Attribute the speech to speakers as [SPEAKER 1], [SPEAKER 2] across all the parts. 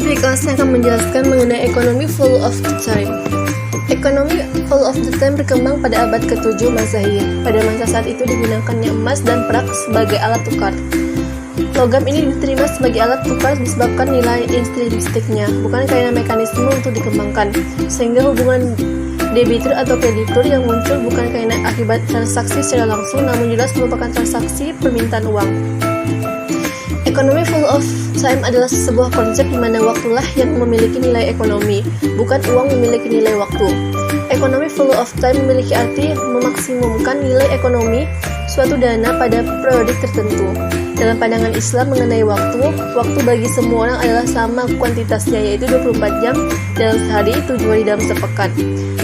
[SPEAKER 1] Berikut saya akan menjelaskan mengenai ekonomi full of the time. Ekonomi full of the time berkembang pada abad ke-7 Masehi. Pada masa saat itu digunakannya emas dan perak sebagai alat tukar. Logam ini diterima sebagai alat tukar disebabkan nilai intrinstiknya, bukan karena mekanisme untuk dikembangkan, sehingga hubungan debitur atau kreditur yang muncul bukan karena akibat transaksi secara langsung, namun jelas merupakan transaksi permintaan uang. Ekonomi full of time adalah sebuah konsep di mana waktulah yang memiliki nilai ekonomi, bukan uang memiliki nilai waktu. Ekonomi full of time memiliki arti memaksimumkan nilai ekonomi suatu dana pada periodik tertentu. Dalam pandangan Islam mengenai waktu bagi semua orang adalah sama kuantitasnya, yaitu 24 jam dalam sehari, 7 hari dalam sepekan.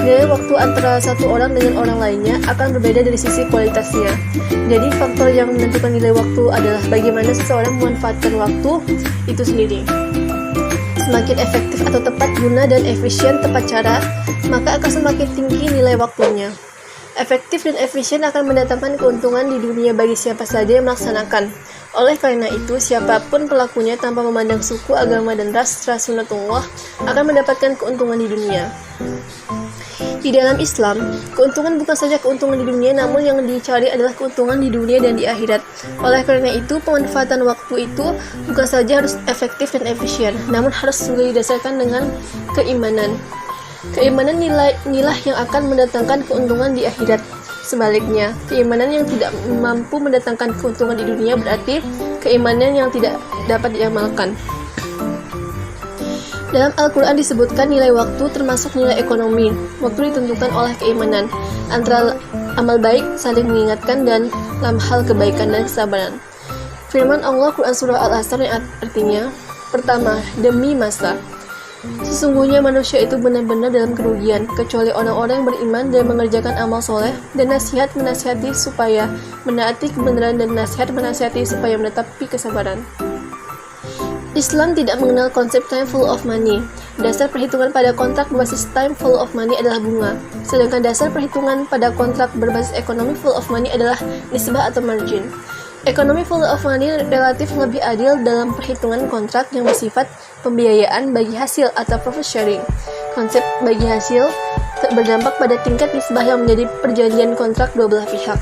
[SPEAKER 1] Nilai waktu antara satu orang dengan orang lainnya akan berbeda dari sisi kualitasnya. Jadi faktor yang menentukan nilai waktu adalah bagaimana seseorang memanfaatkan waktu itu sendiri. Semakin efektif atau tepat guna dan efisien tepat cara, maka akan semakin tinggi nilai waktunya. Efektif dan efisien akan mendatangkan keuntungan di dunia bagi siapa saja yang melaksanakan. Oleh karena itu, siapapun pelakunya tanpa memandang suku, agama, dan ras sunnatullah akan mendapatkan keuntungan di dunia. Di dalam Islam, keuntungan bukan saja keuntungan di dunia, namun yang dicari adalah keuntungan di dunia dan di akhirat. Oleh karena itu, pemanfaatan waktu itu bukan saja harus efektif dan efisien, namun harus juga didasarkan dengan keimanan. Keimanan inilah yang akan mendatangkan keuntungan di akhirat. Sebaliknya, keimanan yang tidak mampu mendatangkan keuntungan di dunia berarti keimanan yang tidak dapat diamalkan. Dalam Al-Quran disebutkan nilai waktu termasuk nilai ekonomi. Waktu ditentukan oleh keimanan, antara amal baik, saling mengingatkan, dan dalam hal kebaikan dan kesabaran. Firman Allah Quran Surah Al-Asr yang artinya, pertama, demi masa. Sesungguhnya manusia itu benar-benar dalam kerugian, kecuali orang-orang yang beriman dan mengerjakan amal soleh, dan nasihat menasihati supaya menaati kebenaran, dan nasihat menasihati supaya menetapi kesabaran. Islam tidak mengenal konsep time full of money. Dasar perhitungan pada kontrak berbasis time full of money adalah bunga, sedangkan dasar perhitungan pada kontrak berbasis ekonomi full of money adalah nisbah atau margin. Ekonomi full of money relatif lebih adil dalam perhitungan kontrak yang bersifat pembiayaan bagi hasil atau profit sharing. Konsep bagi hasil berdampak pada tingkat nisbah yang menjadi perjanjian kontrak dua belah pihak.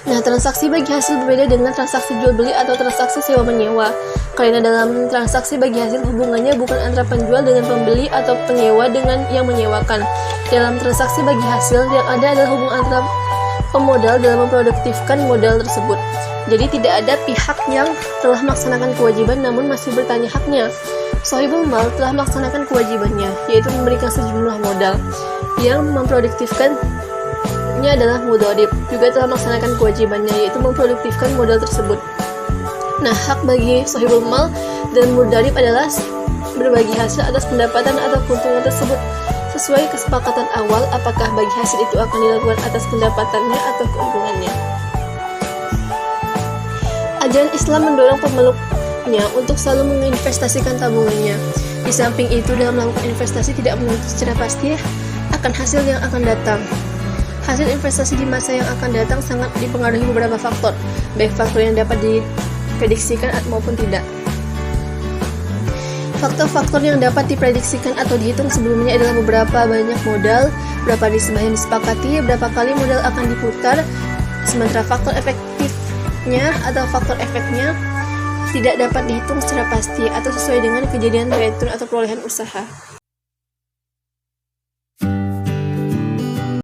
[SPEAKER 1] Nah, transaksi bagi hasil berbeda dengan transaksi jual beli atau transaksi sewa menyewa. Karena dalam transaksi bagi hasil hubungannya bukan antara penjual dengan pembeli atau penyewa dengan yang menyewakan. Dalam transaksi bagi hasil yang ada adalah hubungan antara pemodal dalam memproduktifkan modal tersebut. Jadi tidak ada pihak yang telah melaksanakan kewajiban namun masih bertanya haknya. Shahibul mal telah melaksanakan kewajibannya, yaitu memberikan sejumlah modal. Yang memproduktifkannya adalah mudharib, juga telah melaksanakan kewajibannya, yaitu memproduktifkan modal tersebut. Nah, hak bagi shahibul mal dan mudharib adalah berbagi hasil atas pendapatan atau keuntungan tersebut sesuai kesepakatan awal, apakah bagi hasil itu akan dilakukan atas pendapatannya atau keuntungannya. Ajaran Islam mendorong pemeluknya untuk selalu menginvestasikan tabungannya. Di samping itu, dalam melakukan investasi tidak menuntut secara pasti akan hasil yang akan datang. Hasil investasi di masa yang akan datang sangat dipengaruhi beberapa faktor, baik faktor yang dapat diprediksikan maupun tidak. Faktor-faktor yang dapat diprediksikan atau dihitung sebelumnya adalah beberapa banyak modal, berapa nisbah yang disepakati, berapa kali modal akan diputar, sementara faktor efektifnya atau faktor efeknya tidak dapat dihitung secara pasti atau sesuai dengan kejadian return atau perolehan usaha.